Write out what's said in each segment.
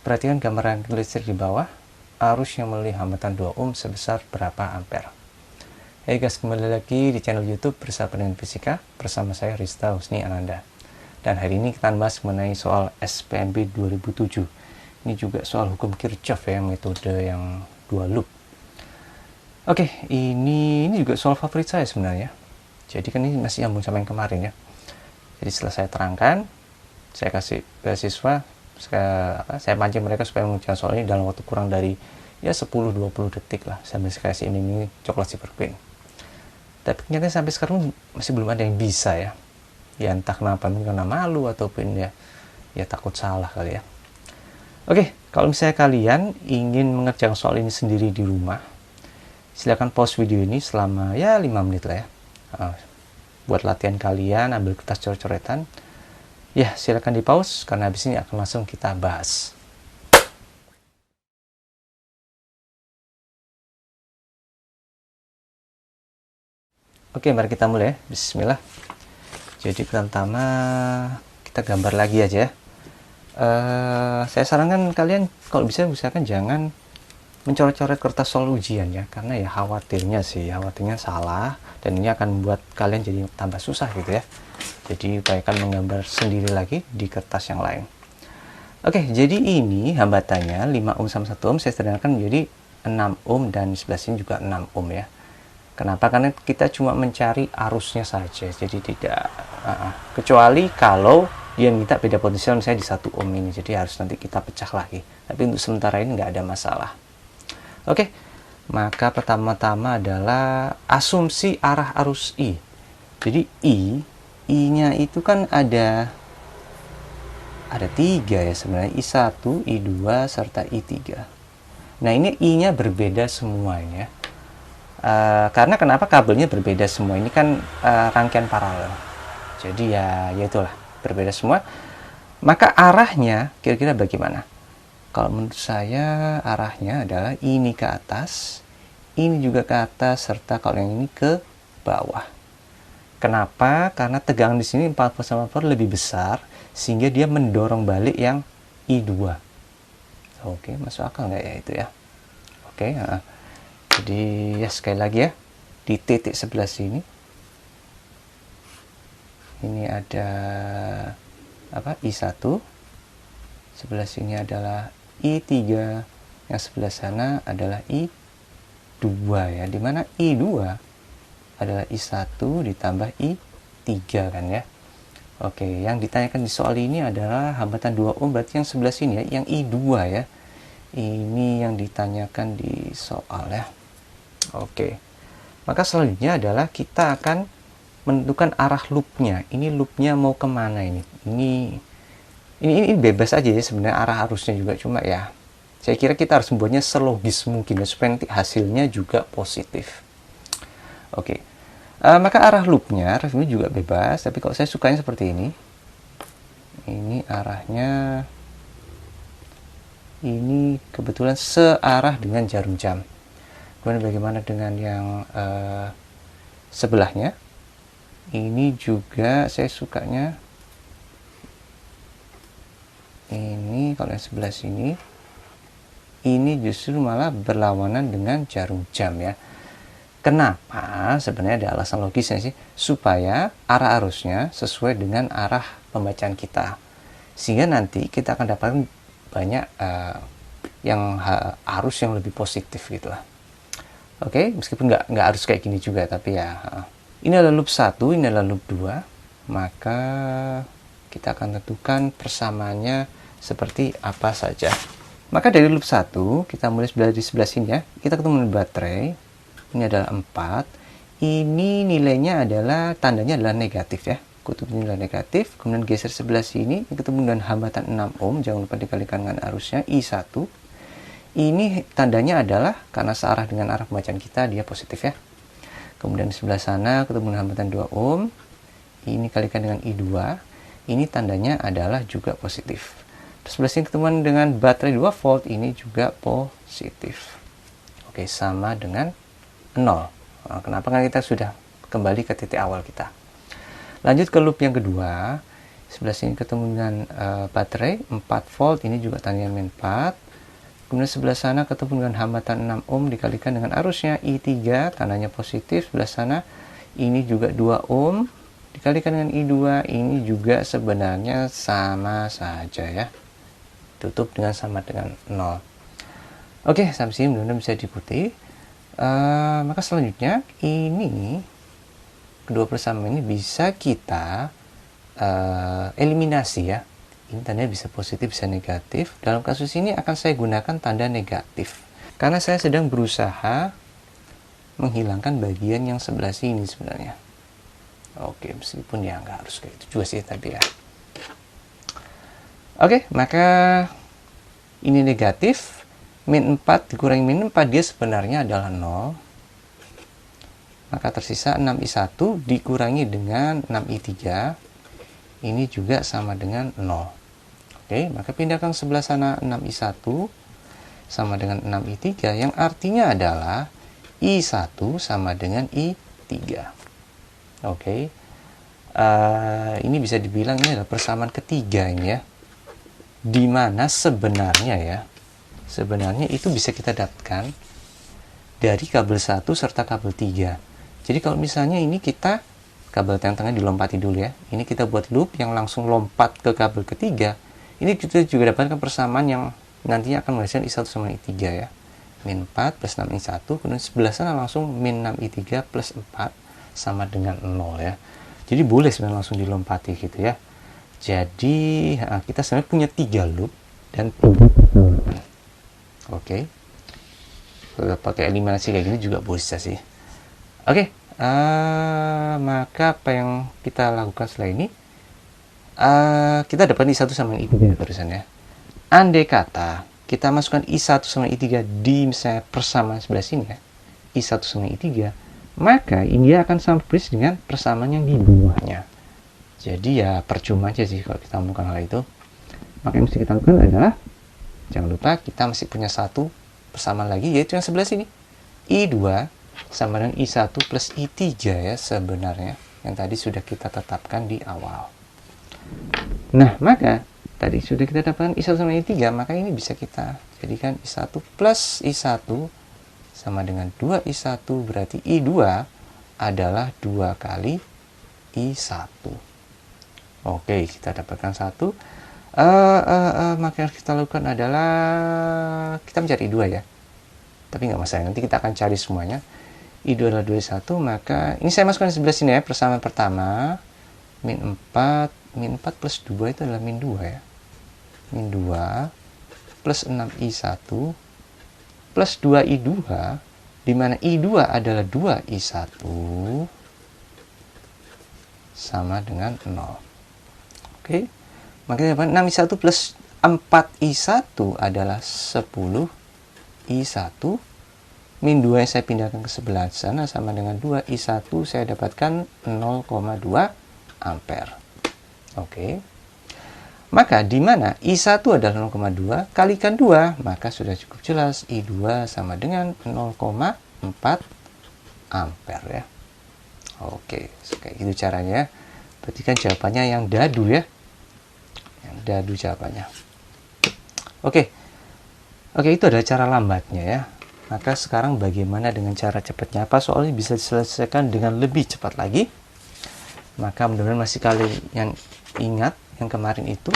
Perhatikan gambaran listrik di bawah. Arus yang melalui hambatan 2 ohm sebesar berapa ampere? Hey guys, kembali lagi di channel YouTube Bersama dengan Fisika bersama saya Rista Husni Ananda. Dan hari ini kita bahas mengenai soal SPMB 2007. Ini juga soal hukum Kirchhoff ya, metode yang dua loop. Oke, ini juga soal favorit saya sebenarnya. Jadi kan ini masih nyambung sama yang kemarin ya. Jadi setelah saya terangkan, saya kasih beasiswa, saya pancing mereka supaya mengerjakan soal ini dalam waktu kurang dari ya 10-20 detik lah, sambil saya kasih ini coklat Silver Queen. Tapi ternyata sampai sekarang masih belum ada yang bisa ya. Ya entah kenapa, mungkin karena malu ataupun ya takut salah kali ya. Oke, kalau misalnya kalian ingin mengerjakan soal ini sendiri di rumah, silakan pause video ini selama ya 5 menit lah ya. Buat latihan kalian, ambil kertas coret-coretan. Ya, silakan di pause karena habis ini akan langsung kita bahas. Oke, mari kita mulai ya. Bismillah. Jadi pertama kita gambar lagi aja ya. Saya sarankan kalian kalau bisa usahakan jangan mencoret-coret kertas soal ujian ya, karena ya khawatirnya salah dan ini akan membuat kalian jadi tambah susah gitu ya. Jadi upayakan menggambar sendiri lagi di kertas yang lain. Oke, jadi ini hambatannya 5 ohm sama 1 ohm saya sederhanakan menjadi 6 ohm dan sebelah sini juga 6 ohm ya. Kenapa? Karena kita cuma mencari arusnya saja, jadi tidak kecuali kalau dia minta beda potensial misalnya di 1 ohm ini, jadi harus nanti kita pecah lagi. Tapi untuk sementara ini nggak ada masalah. Oke, maka pertama-tama adalah asumsi arah arus I. Jadi I-nya itu kan ada 3 ya sebenarnya, I1, I2, serta I3. Nah ini I-nya berbeda semuanya. Karena kenapa kabelnya berbeda semua? Ini kan rangkaian paralel. Jadi ya itulah, berbeda semua. Maka arahnya kira-kira bagaimana? Kalau menurut saya arahnya adalah ini ke atas, ini juga ke atas, serta kalau yang ini ke bawah. Kenapa? Karena tegangan di sini 40 sama lebih besar, sehingga dia mendorong balik yang I2. Oke, masuk akal nggak ya itu ya? Oke, jadi ya sekali lagi ya, di titik sebelah sini, ini ada I1, sebelah sini adalah I3, yang sebelah sana adalah I2 ya, dimana I2 adalah I1 ditambah I3 kan ya. Oke, yang ditanyakan di soal ini adalah hambatan 2 ohm, berarti yang sebelah sini ya, yang I2 ya. Ini yang ditanyakan di soal ya. Oke, maka selanjutnya adalah kita akan menentukan arah loopnya. Ini loopnya mau kemana ini? Ini bebas aja ya sebenarnya arah arusnya juga, cuma ya saya kira kita harus membuatnya selogis mungkin ya, supaya nanti hasilnya juga positif. Oke, maka arah loopnya juga bebas, tapi kalau saya sukanya seperti ini. Ini arahnya, ini kebetulan searah dengan jarum jam. Kemudian bagaimana dengan yang sebelahnya? Ini juga saya sukanya ini, kalau yang sebelah sini ini justru malah berlawanan dengan jarum jam ya. Kenapa? Sebenarnya ada alasan logisnya sih, supaya arah arusnya sesuai dengan arah pembacaan kita, sehingga nanti kita akan dapatkan banyak arus yang lebih positif gitu lah. Oke, meskipun nggak harus kayak gini juga, tapi ya ini adalah loop 1, ini adalah loop 2, maka kita akan tentukan persamaannya seperti apa saja. Maka dari loop 1 kita mulai dari sebelah sini ya, kita ketemu dengan baterai. Ini adalah 4, ini nilainya adalah, tandanya adalah negatif ya, kutub nilai negatif. Kemudian geser sebelah sini, ketemu dengan hambatan 6 ohm, jangan lupa dikalikan dengan arusnya I1. Ini tandanya adalah karena searah dengan arah pembacaan kita, dia positif ya. Kemudian sebelah sana ketemu dengan hambatan 2 ohm, ini kalikan dengan I2, ini tandanya adalah juga positif. Terus sebelah sini ketemu dengan baterai 2 volt, ini juga positif. Oke, sama dengan 0. Nah, kenapa? Kan kita sudah kembali ke titik awal kita. Lanjut ke loop yang kedua. sebelah sini ketemu dengan baterai 4 volt, ini juga tandanya min 4. Kemudian sebelah sana ketemu dengan hambatan 6 ohm dikalikan dengan arusnya I3, tandanya positif. Sebelah sana ini juga 2 ohm dikalikan dengan I2, ini juga sebenarnya sama saja ya. Tutup dengan sama dengan 0. Oke, sampai sini mudah-mudahan bisa diikuti. Maka selanjutnya ini kedua persamaan ini bisa kita eliminasi ya. Ini tandanya bisa positif, bisa negatif. Dalam kasus ini akan saya gunakan tanda negatif karena saya sedang berusaha menghilangkan bagian yang sebelah sini sebenarnya. Oke, meskipun ya nggak harus kayak itu juga sih tadi ya. Oke, maka ini negatif. Min 4 dikurangi min 4, dia sebenarnya adalah 0. Maka tersisa 6I1 dikurangi dengan 6I3. Ini juga sama dengan 0. Oke, maka pindahkan sebelah sana 6I1 sama dengan 6I3, yang artinya adalah I1 sama dengan I3. Oke, ini bisa dibilang ini adalah persamaan ketiga ini ya. Dimana sebenarnya itu bisa kita dapatkan dari kabel 1 serta kabel 3. Jadi kalau misalnya ini kita kabel yang tengah dilompati dulu ya. Ini kita buat loop yang langsung lompat ke kabel ketiga. Ini kita juga dapatkan persamaan yang nantinya akan menghasilkan I1 sama I3 ya. Min 4 plus 6I1, kemudian sebelah sana langsung min 6I3 plus 4 sama dengan 0 ya. Jadi boleh sebenarnya langsung dilompati gitu ya. Jadi kita sebenarnya punya 3 loop dan 3 persamaan. Oke. Kalau pakai eliminasi kayak gini juga bisa sih. Oke. Maka apa yang kita lakukan setelah ini, kita dapat I1 sama I3 barusan ya. Andai kata kita masukkan I1 sama I3 di misalnya persamaan sebelah sini ya, I1 sama I3, maka ini akan sama persis dengan persamaan yang di bawahnya. Jadi ya percuma aja sih kalau kita melakukan hal itu. Maka yang mesti kita lakukan adalah, jangan lupa kita masih punya satu persamaan lagi, yaitu yang sebelah sini, I2 sama dengan I1 plus I3 ya sebenarnya, yang tadi sudah kita tetapkan di awal. Nah, maka tadi sudah kita dapatkan I1 sama I3, maka ini bisa kita jadikan I1 plus I1 sama dengan 2I1, berarti I2 adalah 2 kali I1. Oke, kita dapatkan 1. Maka yang kita lakukan adalah kita mencari I2 ya. Tapi nggak masalah, nanti kita akan cari semuanya. I2 adalah 2I1, maka ini saya masukkan di sebelah sini ya, persamaan pertama. Min 4 plus 2 itu adalah min 2 ya. Min 2 plus 6I1 plus 2I2, di mana I2 adalah 2I1 sama dengan 0. Oke, makanya 6I1 plus 4I1 adalah 10I1. Min 2 yang saya pindahkan ke sebelah sana sama dengan 2I1, saya dapatkan 0,2 ampere. Oke. Maka di mana I1 adalah 0,2 kalikan 2, maka sudah cukup jelas I2 sama dengan 0,4 ampere ya. Oke, kayak gitu caranya. Berarti kan jawabannya yang dadu ya. Yang dadu jawabannya. Oke, itu adalah cara lambatnya ya. Maka sekarang bagaimana dengan cara cepatnya? Apa soalnya bisa diselesaikan dengan lebih cepat lagi? Maka mudah-mudahan masih kalian yang ingat yang kemarin itu,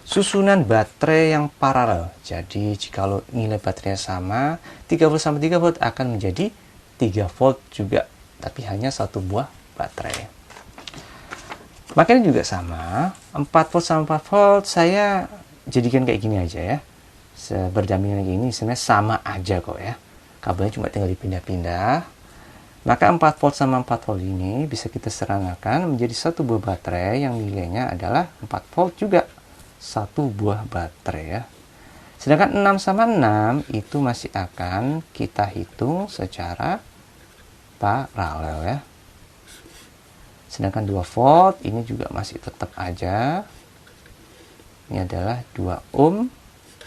susunan baterai yang paralel. Jadi jika nilai baterainya sama, 3 volt sama 3 volt akan menjadi 3 volt juga, tapi hanya satu buah baterai. Makanya juga sama, 4 volt sama 4 volt saya jadikan kayak gini aja ya. Berdampingan kayak gini sebenarnya sama aja kok ya. Kabelnya cuma tinggal dipindah-pindah. Maka 4 volt sama 4 volt ini bisa kita serangkan menjadi satu buah baterai yang nilainya adalah 4 volt juga. Satu buah baterai ya. Sedangkan 6 sama 6 itu masih akan kita hitung secara paralel ya. Sedangkan 2 volt ini juga masih tetap aja. Ini adalah 2 ohm.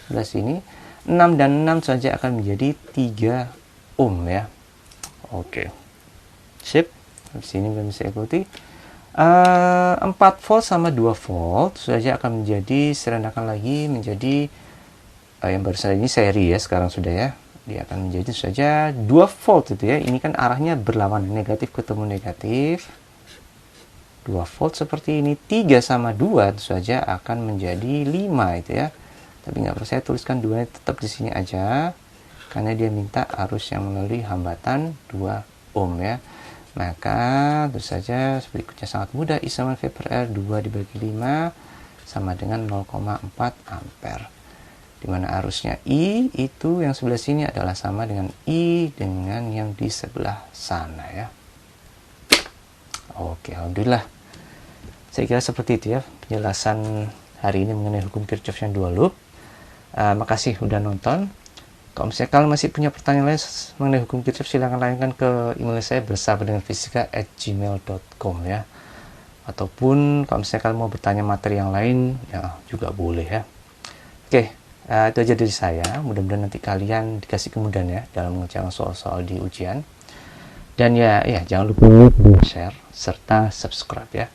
Sebelah sini 6 dan 6 saja akan menjadi 3 ohm ya. Oke. Sip. Di sini belum bisa ikuti. 4 volt sama 2 volt saja akan menjadi, serendahkan lagi menjadi yang baru saja ini seri ya, sekarang sudah ya, dia akan menjadi saja 2 volt itu ya. Ini kan arahnya berlawanan, negatif ketemu negatif, 2 volt seperti ini. 3 sama 2 itu saja akan menjadi 5 itu ya, tapi nggak perlu saya tuliskan 2 tetap di sini aja karena dia minta arus yang melalui hambatan 2 ohm ya. Maka tentu saja berikutnya sangat mudah, I sama V per R 2 dibagi 5 sama dengan 0,4 ampere. Dimana arusnya I itu yang sebelah sini adalah sama dengan I dengan yang di sebelah sana ya. Oke, alhamdulillah. Saya kira seperti itu ya penjelasan hari ini mengenai hukum Kirchhoff yang dua loop. Makasih udah nonton. Kalau misalnya kalian masih punya pertanyaan lain mengenai hukum Kirchhoff, silahkan layankan ke email saya bersahabatdenganfisika@gmail.com ya. Ataupun kalau misalnya kalian mau bertanya materi yang lain ya juga boleh ya. Oke, itu aja dari saya. Mudah-mudahan nanti kalian dikasih kemudahan ya dalam mengerjakan soal-soal di ujian. Dan ya jangan lupa share serta subscribe ya.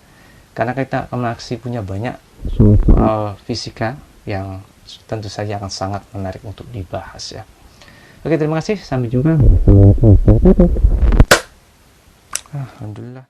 Karena kita akan masih punya banyak soal fisika yang tentu saja akan sangat menarik untuk dibahas ya. Oke, terima kasih. Sampai jumpa. Alhamdulillah.